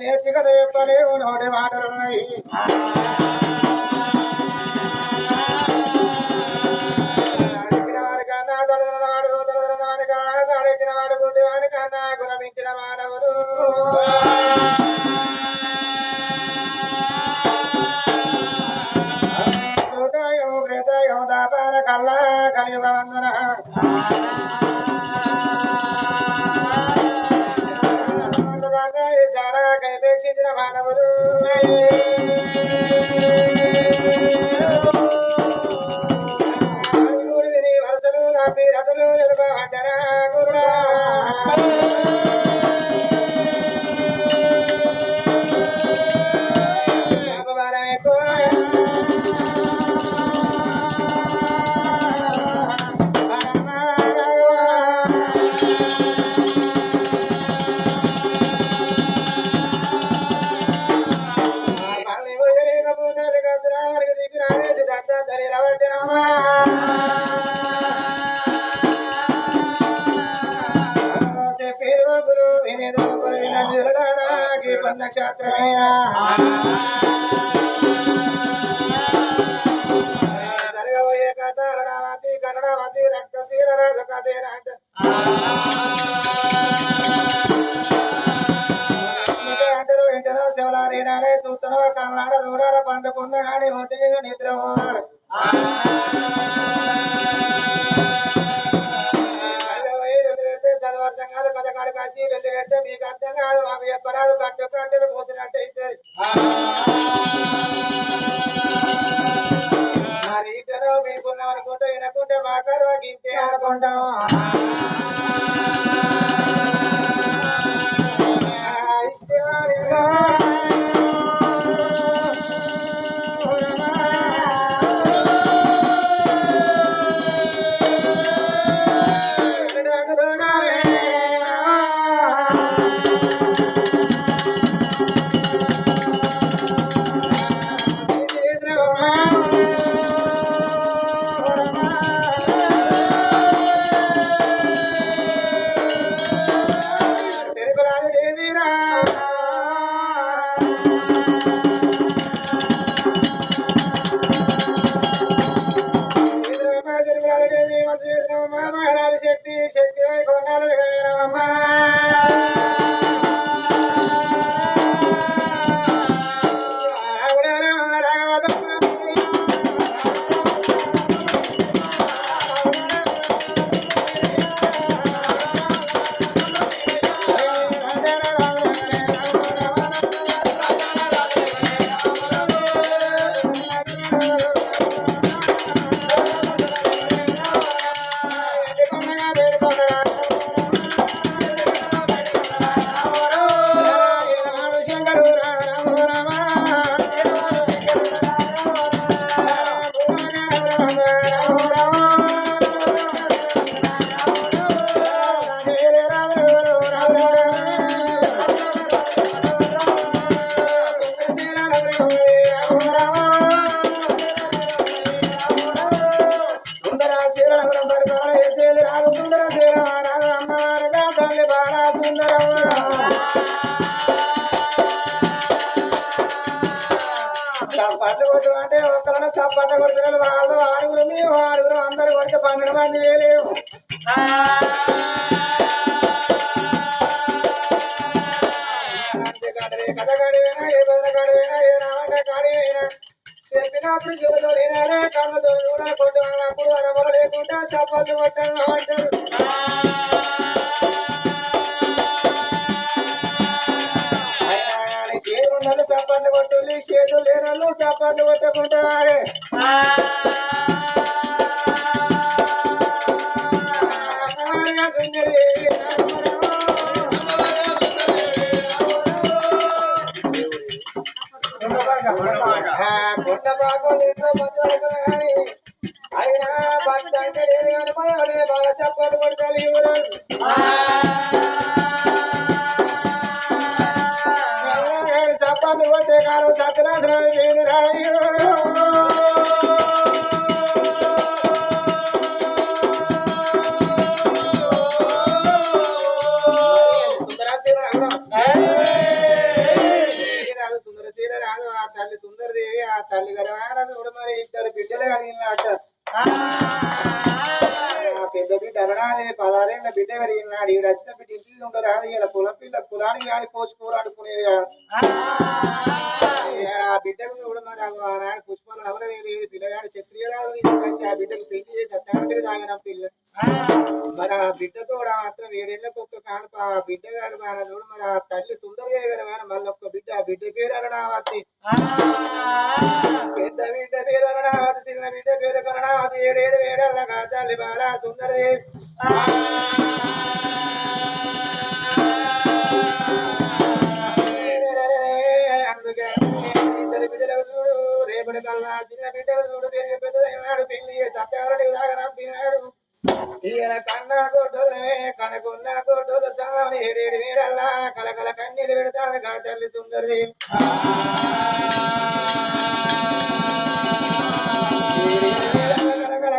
నేర్చి కథ చెప్పలేవు నోటి మాటలున్నాయి అడిగిన వారి కన్నా తలదన వాడు తలదన వారి కన్నా అడిగిన వాడు గుడ్డి వారి కన్నా గుణమించిన మానవుడు కృతయుగ దాపాన కల్లా కలియుగ వందన కైపేక్షించిన మానవుడు వరసలు నాపి రథలు తెలుపబడ్డరా గురుడా అపవాదం ఎక్కువ నక్షత్రమైన జరగబోయే కథ రణవతి కన్నడవతి రక్తశీల రాజు కథేనాట అంటలు ఇంటలో శివలారీనాలే సూతనో కన్నాడ దూడాల పండుకున్న గాని ఒంటిగా నిద్ర పోవాలి చదవర్థం కాదు కథ కాడికి వచ్చి రెండు పెడితే మీకు అర్థం కాదు మాకు చెప్పరాదు కట్టు కట్టెలు పోతున్నట్టు అయితే మరి ఇంటలో మీకున్నాం అనుకుంటే వినకుంటే మా కరువకి ఇంతే అనుకుంటాం శక్తి శక్తి కొండాలు జగమేనమ్మా చప్పట్లు కొట్టు అంటే ఒక్కళ్ళ చప్పట్లు కొడుతున్నారు వాళ్ళు ఆరుగురు మేము ఆరుగురు అందరూ కొడితే 12 మంది వేలేము కథ కాడివైనా ఏ బదుల కాడివైనా ఏ రావంట కాడివైనా చెప్పినప్పుడు చెబుతూ వినాలే కళ్ళతో కూడా కొట్టినప్పుడు అనమలు లేకుండా చప్పట్లు కొట్టాను అంటారు చేరున్నలు చప్పట్లు కొట్టు చేతులు లేనలు చప్పట్లు కొట్టకుంటారే అమ్మవారిగా సుందరి కొండ బాగోలు ఎన్నో మందులు కానీ అయినా భర్త అంటే లేదు కానీ పోయి బాగా సపోర్ట్ కొడతారు ఎవరు సపోర్ట్ కొట్టే కాలం సత్యనాశనం వేరు రాయు తల్లి సుందరదేవి ఆ తల్లి గర్వాలను కూడా మరి ఇద్దరు బిడ్డలు కలిగినట్ట పెద్ద బిడ్డ అరుణాదేవి 16 ఏళ్ళ బిడ్డ పెరిగినాడు ఈడు వచ్చిన బిడ్డ ఇంటికి ఉండరు అది ఇలా కులం పిల్ల కులానికి కానీ కోసుకోరు అనుకునేది కాదు ఆ బిడ్డకు కూడా మరి నాడు పుష్పాలు ఎవరు వేరేది పిల్లగాడు క్షత్రియురాలు తీసుకొచ్చి ఆ బిడ్డకు పెళ్లి చేసి అత్తాంటికి తాగిన పిల్ల మరి ఆ బిడ్డతో కూడా మాత్రం 7 ఏళ్ళకు ఒక్క కానుక ఆ బిడ్డ గారు చూడు మరి ఆ తల్లి సుందరదేవి గారు మళ్ళీ ఒక్క బిడ్డ ఆ బిడ్డ పేరు అరుణావతి పెద్ద బిడ్డ పేరు అరుణావతి చిన్న బిడ్డ పేరు కరుణావతి 7 ఏళ్ళగా తల్లి బాల సుందరదేవి అందుకే ఇద్దరు బిడ్డలకు చూడు రేపటి కల్లా చిన్న బిడ్డకు చూడు పెరిగి పెద్దదైనాడు పెళ్లి సత్యవరుడికి దాకా పిన్నాడు ఈయన కన్నా కొట్టులే కనకున్న కొట్టులు సామని 7 వేడల్లా కలకల కన్నీళ్ళు పెడతాను కా తల్లి సుందరి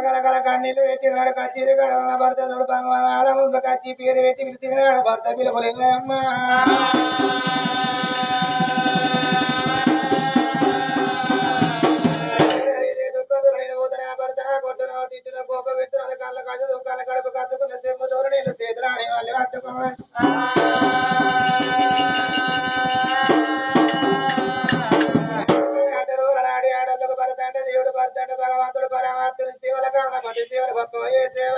కలకల కన్నీళ్ళు పెట్టినాడు కచ్చిరి గడవల భర్త చూడు భగవాన్ ముందు కచ్చి పేరు పెట్టి పిలిచినాడు భర్త పిలుపులమ్మా కొట్టున తిట్టున కోప విత్తనాలు కళ్ళ కళ్ళు దుఃఖాల కడుపు కట్టుకున్న సెమ్ము ధోరణిలు చేతులు ఆడే వాళ్ళు పట్టుకోవాలి ఆడి ఆడలకు భర్త అంటే దేవుడు భర్త అంటే భగవంతుడు పరమాత్ముడు శివుల కాళ్ళ మధ్య శివులు గొప్ప సేవ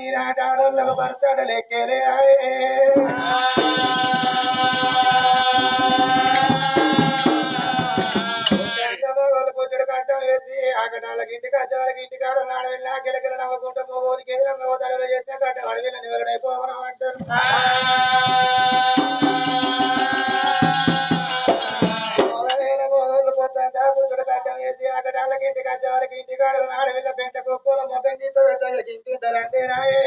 ఈనాటి ఆడోళ్ళకు భర్త అంటే లెక్కేలే కొట్టుడు కట్టం వేసి ఆకటాలకి ఇంటికి వచ్చేవాళ్ళకి ఇంటికి ఆడ నాడు వెళ్ళి గిలగిల నవ్వుకుంటూ మగోనికి ఎదురంగా తడలు చేస్తే కట్ట అడవిలో నివరణైపోవడం అంటారు మొగోళ్ళు పొద్దంతా పుట్టుడు కట్టం వేసి ఆకటాలకి ఇంటికి వచ్చేవారికి ఇంటికి ఆడ నాడు వెళ్ళి పెంట కుప్పలు మొగ్గం జీతో పెడతారు ఇంటి ఇద్దరు అంతేనాయే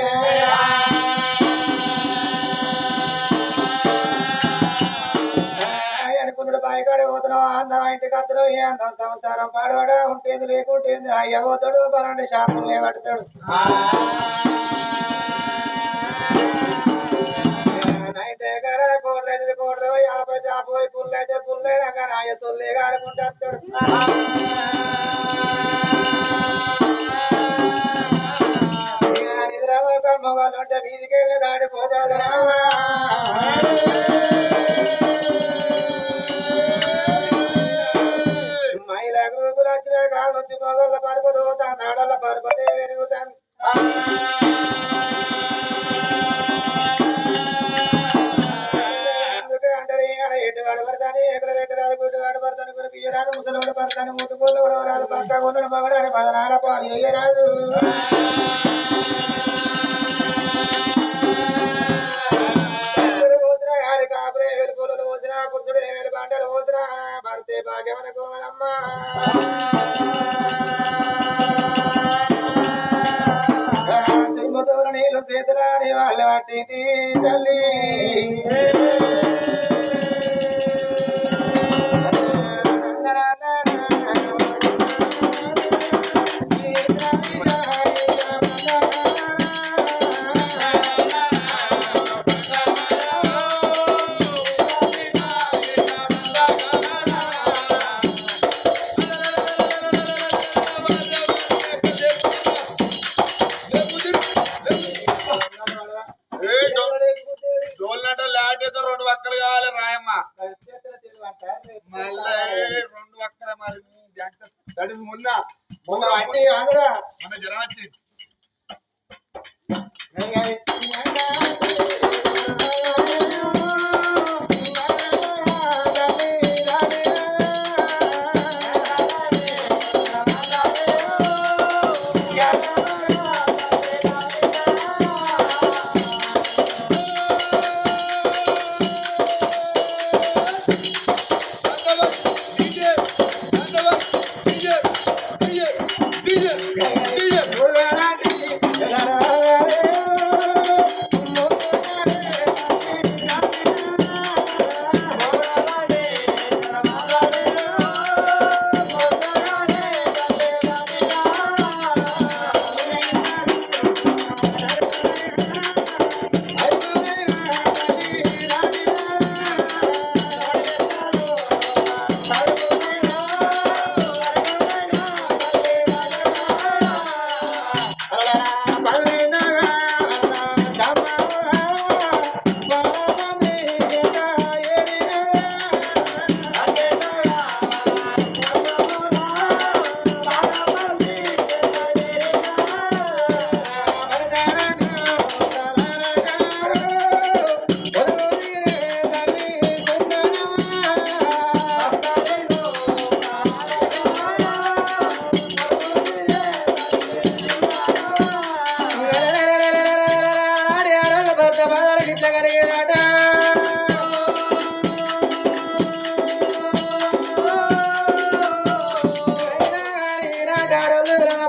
అనుకున్నాడు బాయికాడే పోతున్నావు అందం ఇంటికి అత్తడు ఏ అందం సంసారం పాడవాడ ఉంటేది లేకుంటేది అయ్య పోతాడు పలాంటి షాపులు లేబడతాడు నైటే కాడ కోట్లయితే కోట్లు 50 చాపోయి పుల్లు అయితే పుల్లైనా కానీ అయ్య సొల్లేగా ఆడుకుంటూ వస్తాడు నిద్రపోక మొగలు ఉంటే వీధికి వెళ్ళి దాడిపోతాడు మహిళా గ్రూపులు వచ్చిన కాళ్ళ నుంచి మొగళ్ళ పరుపుతాను ఆడళ్ళ పరుపతే పెరుగుతాను అందుకే అంటారు ఎటువాడు పడతాను ఎక్కడ పెట్టరాదు గుడ్డువాడు పడతాను గురి బియ్యరాదు ముసలివాడు పడతాను ముట్టుకోళ్ళు కూడా రాదు పక్క కొన్నాడు మగడాడు 16 పాలు వేయరాదు కాపురే వెలుపులు పోసిన పురుషుడు ఏమేలు బండలు పోసిన భర్తే భాగ్యమనుకోదమ్మా సింహతోడు నీళ్ళు చేతులని వాళ్ళ పట్టింది తల్లి మొన్న అన్ని ఆంధ్రా మన జ్వరం వచ్చింది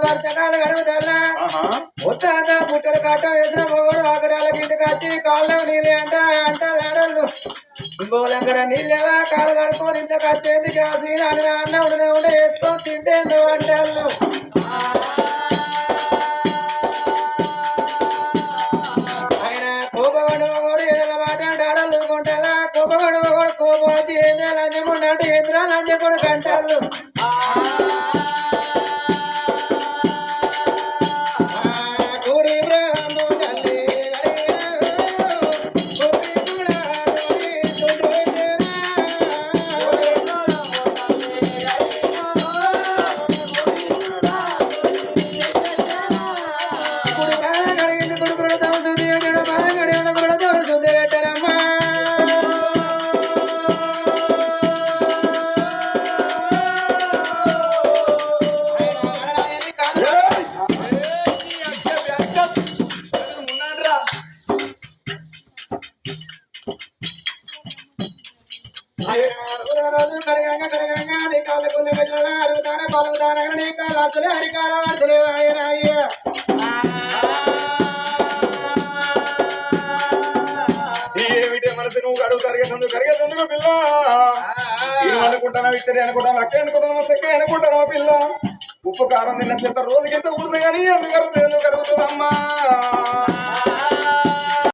వర్షకాలు గడుపుతల్లా మొత్తం పుట్టడు కట్ట వేసిన మొగడు అక్కడాలకి ఇంటికి వచ్చి కాళ్ళు నీళ్ళు అంటాడు ఇంకోలెక్కడ నీళ్ళేవా కాలు కడుక్కొని ఇంట్లోకి వచ్చేది గ్యాస్ అని అన్న ఉండే వేసుకొని తింటే అంటాళ్ళు ఆయన కోపగడు మొగడు ఏదో మాట్లాడాడు అనుకుంటా కోపగడు మొగడు కోపం వచ్చి ఏం చేయాలి లంచకుండా ఏంద్రా లంచకుడు కంటాళ్ళు ఏమిటే మనసు నువ్వు అడుగు కరిగేందుకు పిల్ల నేను అనుకుంటాను ఇక్కడే అనుకుంటాను అక్కడ అనుకుంటాను సెక్క అనుకుంటాను పిల్ల ఉప్పు కారం నిన్న చెత్త రోజుకి ఎంత ఉంటుంది కానీ ఎందుకు కరుగుతుందమ్మా